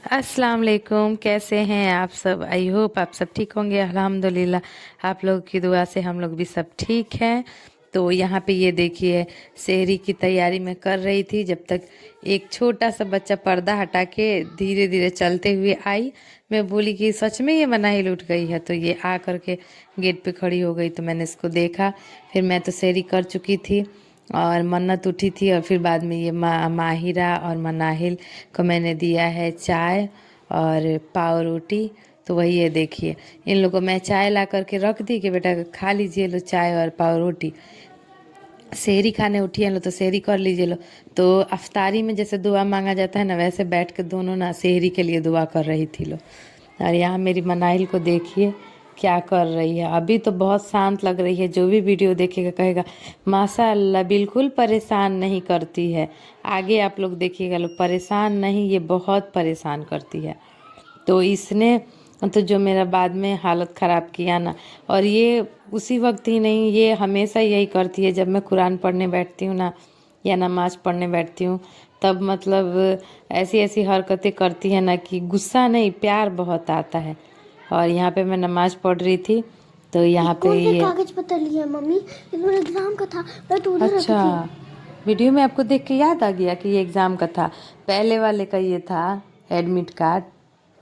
अस्सलाम वालेकुम। कैसे हैं आप सब? आई होप आप सब ठीक होंगे। अल्हम्दुलिल्लाह आप लोग की दुआ से हम लोग भी सब ठीक हैं। तो यहाँ पे ये देखिए, सेहरी की तैयारी मैं कर रही थी जब तक एक छोटा सा बच्चा पर्दा हटा के धीरे धीरे चलते हुए आई। मैं बोली कि सच में ये मनाहिल उठ गई है, तो ये आ करके गेट पे खड़ी हो गई। तो मैंने इसको देखा, फिर मैं तो सेहरी कर चुकी थी और मन्नत उठी थी, और फिर बाद में ये माहिरा और मनाहिल को मैंने दिया है चाय और पाव रोटी। तो वही है, देखिए इन लोगों को मैं चाय ला करके रख दी कि बेटा खा लीजिए लो चाय और पाव रोटी। सेहरी खाने उठी है लो तो सेहरी कर लीजिए लो। तो अफ्तारी में जैसे दुआ मांगा जाता है ना, वैसे बैठ के दोनों ना सेहरी के लिए दुआ कर रही थी लो। और यहाँ मेरी मनाइल को देखिए क्या कर रही है। अभी तो बहुत शांत लग रही है, जो भी वीडियो देखेगा कहेगा माशाअल्लाह बिल्कुल परेशान नहीं करती है। आगे आप लोग देखिएगा, लोग परेशान नहीं, ये बहुत परेशान करती है। तो इसने तो जो मेरा बाद में हालत ख़राब किया ना, और ये उसी वक्त ही नहीं, ये हमेशा यही करती है। जब मैं कुरान पढ़ने बैठती हूँ ना या नमाज पढ़ने बैठती हूँ, तब मतलब ऐसी ऐसी हरकतें करती है ना कि गुस्सा नहीं, प्यार बहुत आता है। और यहाँ पे मैं नमाज पढ़ रही थी, तो यहाँ पे कौन सा ये कागज पत्र लिया मम्मी? ये मेरे एग्जाम का था, मैं तो उधर रखी अच्छा, थी। वीडियो में आपको देख के याद आ गया कि ये एग्ज़ाम का था। पहले वाले का ये था एडमिट कार्ड।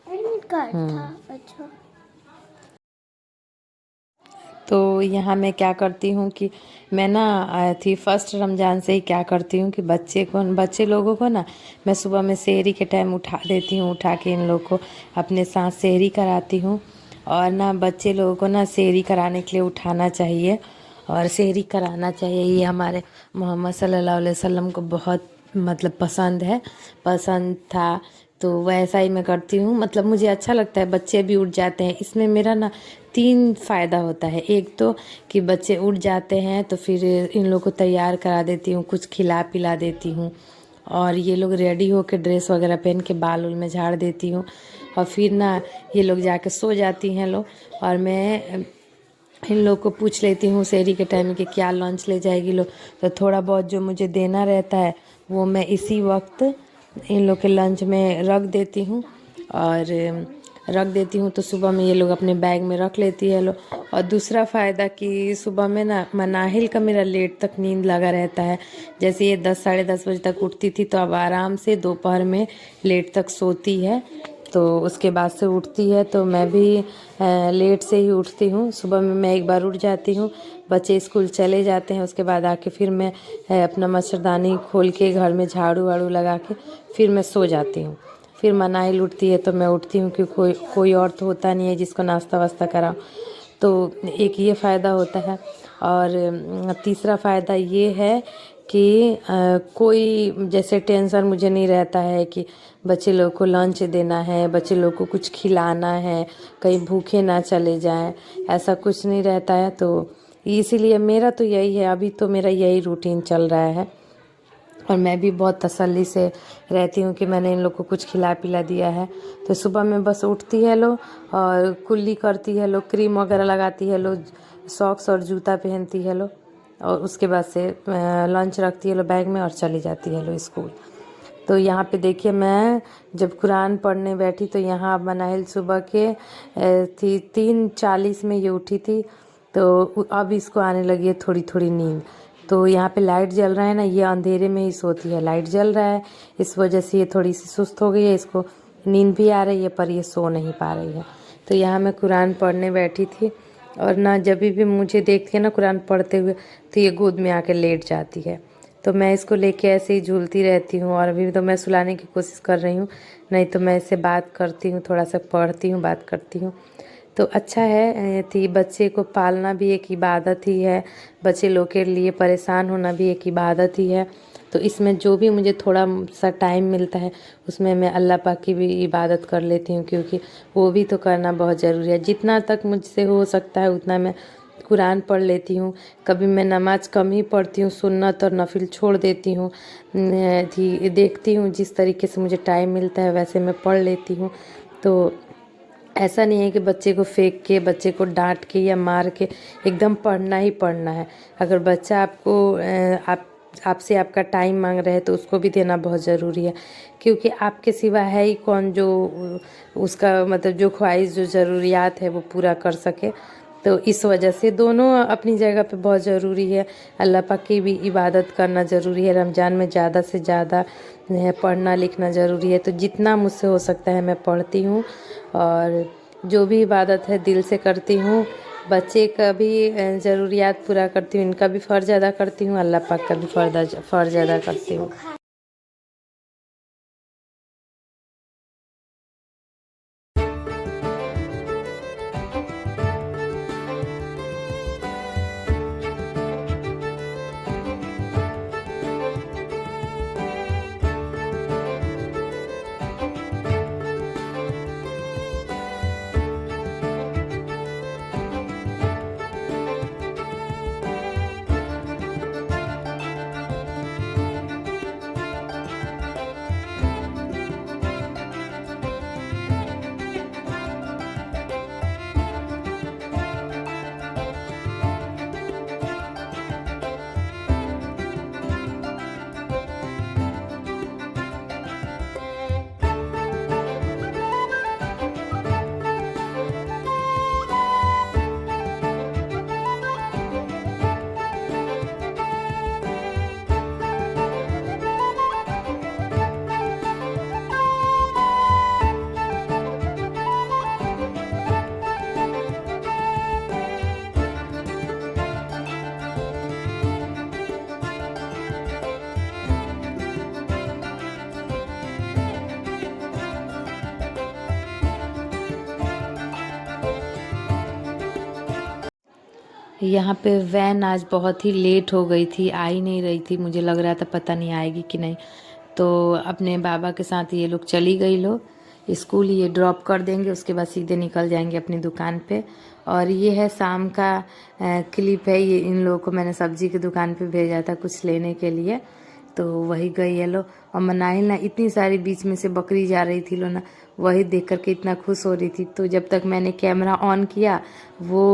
एडमिट कार्ड था। अच्छा। तो यहाँ मैं क्या करती हूँ कि मैं ना थी फर्स्ट रमज़ान से ही क्या करती हूँ कि बच्चे लोगों को ना मैं सुबह में सेहरी के टाइम उठा देती हूँ, उठा के इन लोग को अपने साथ सेहरी कराती हूँ। और ना बच्चे लोगों को ना सेहरी कराने के लिए उठाना चाहिए और सेहरी कराना चाहिए। ये हमारे मोहम्मद सल्लल्लाहु अलैहि वसल्लम को बहुत मतलब पसंद था। तो वैसा ही मैं करती हूँ, मतलब मुझे अच्छा लगता है। बच्चे भी उठ जाते हैं, इसमें मेरा ना 3 फ़ायदा होता है। एक तो कि बच्चे उठ जाते हैं तो फिर इन लोग को तैयार करा देती हूँ, कुछ खिला पिला देती हूँ, और ये लोग रेडी होकर ड्रेस वगैरह पहन के बाल उल में झाड़ देती हूँ, और फिर ना ये लोग जाके सो जाती हैं लोग। और मैं इन लोग को पूछ लेती हूँ सेहरी के टाइम में कि क्या लंच ले जाएगी लोग। तो थोड़ा बहुत जो मुझे देना रहता है वो मैं इसी वक्त इन लोग के लंच में रख देती हूँ। और रख देती हूँ तो सुबह में ये लोग अपने बैग में रख लेती है लोग। और दूसरा फ़ायदा कि सुबह में ना मनाहिल का मेरा लेट तक नींद लगा रहता है। जैसे ये 10 साढ़े 10 बजे तक उठती थी, तो अब आराम से दोपहर में लेट तक सोती है। तो उसके बाद से उठती है, तो मैं भी लेट से ही उठती हूँ। सुबह में मैं एक बार उठ जाती हूँ, बच्चे स्कूल चले जाते हैं, उसके बाद आके फिर मैं अपना मच्छरदानी खोल के घर में झाड़ू वाड़ू लगा के फिर मैं सो जाती हूँ। फिर मनाइल उठती है तो मैं उठती हूँ, क्योंकि कोई और तो होता नहीं है जिसको नाश्ता वास्ता कराऊँ। तो एक ये फ़ायदा होता है। और तीसरा फ़ायदा ये है कि कोई जैसे टेंशन मुझे नहीं रहता है कि बच्चे लोग को लंच देना है, बच्चे लोग को कुछ खिलाना है, कहीं भूखे ना चले जाएं, ऐसा कुछ नहीं रहता है। तो इसीलिए मेरा तो यही है, अभी तो मेरा यही रूटीन चल रहा है। और मैं भी बहुत तसल्ली से रहती हूँ कि मैंने इन लोग को कुछ खिला पिला दिया है। तो सुबह में बस उठती है लो और कुल्ली करती है लो, क्रीम वगैरह लगाती है लो, सॉक्स और जूता पहनती है लो, और उसके बाद से लंच रखती है लो बैग में और चली जाती है लो स्कूल। तो यहाँ पे देखिए, मैं जब कुरान पढ़ने बैठी तो यहाँ मनाहिल सुबह के थी 3:40 में ये उठी थी। तो अब इसको आने लगी है थोड़ी थोड़ी नींद। तो यहाँ पे लाइट जल रहा है ना, ये अंधेरे में ही सोती है, लाइट जल रहा है इस वजह से ये थोड़ी सी सुस्त हो गई है, इसको नींद भी आ रही है पर ये सो नहीं पा रही है। तो यहाँ मैं कुरान पढ़ने बैठी थी, और ना जब भी मुझे देखती है ना कुरान पढ़ते हुए, तो ये गोद में आके लेट जाती है। तो मैं इसको लेके ऐसे ही झूलती रहती हूँ, और अभी तो मैं सुलाने की कोशिश कर रही हूँ, नहीं तो मैं इससे बात करती हूँ, थोड़ा सा पढ़ती हूँ, बात करती हूँ। तो अच्छा है। थी बच्चे को पालना भी एक इबादत ही है, बच्चे लोग के लिए परेशान होना भी एक इबादत ही है। तो इसमें जो भी मुझे थोड़ा सा टाइम मिलता है उसमें मैं अल्लाह पाक की भी इबादत कर लेती हूँ, क्योंकि वो भी तो करना बहुत ज़रूरी है। जितना तक मुझसे हो सकता है उतना मैं कुरान पढ़ लेती हूँ। कभी मैं नमाज कम ही पढ़ती हूँ, सुन्नत और नफिल छोड़ देती हूँ। थी देखती हूँ जिस तरीके से मुझे टाइम मिलता है वैसे मैं पढ़ लेती हूँ। तो ऐसा नहीं है कि बच्चे को फेंक के, बच्चे को डांट के या मार के एकदम पढ़ना ही पढ़ना है। अगर बच्चा आपको आप आपसे आपका टाइम मांग रहे हैं तो उसको भी देना बहुत ज़रूरी है, क्योंकि आपके सिवा है ही कौन जो उसका मतलब जो ख्वाहिश जो ज़रूरियात है वो पूरा कर सके। तो इस वजह से दोनों अपनी जगह पे बहुत ज़रूरी है। अल्लाह पाक की भी इबादत करना ज़रूरी है। रमज़ान में ज़्यादा से ज़्यादा पढ़ना लिखना ज़रूरी है। तो जितना मुझसे हो सकता है मैं पढ़ती हूँ, और जो भी इबादत है दिल से करती हूँ। बच्चे का भी ज़रूरियात पूरा करती हूँ, इनका भी फ़र्ज़ अदा करती हूँ, अल्लाह पाक का भी फ़र्ज़ अदा करती हूँ। यहाँ पे वैन आज बहुत ही लेट हो गई थी, आ ही नहीं रही थी। मुझे लग रहा था पता नहीं आएगी कि नहीं। तो अपने बाबा के साथ ये लोग चली गई लोग स्कूल, ये ड्रॉप कर देंगे, उसके बाद सीधे निकल जाएंगे अपनी दुकान पे। और ये है शाम का क्लिप है। ये इन लोगों को मैंने सब्जी की दुकान पे भेजा था कुछ लेने के लिए, तो वही गई है लो। और मनाहिल ना इतनी सारी बीच में से बकरी जा रही थी लो ना, वही देख करके इतना खुश हो रही थी। तो जब तक मैंने कैमरा ऑन किया वो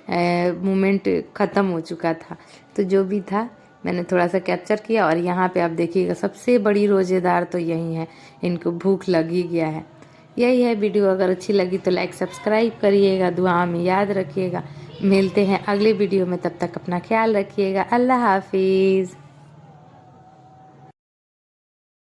मोमेंट ख़त्म हो चुका था। तो जो भी था मैंने थोड़ा सा कैप्चर किया। और यहाँ पे आप देखिएगा सबसे बड़ी रोज़ेदार तो यही है, इनको भूख लग ही गया है। यही है वीडियो, अगर अच्छी लगी तो लाइक सब्सक्राइब करिएगा, दुआ में याद रखिएगा। मिलते हैं अगले वीडियो में, तब तक अपना ख्याल रखिएगा। अल्लाह हाफिज़।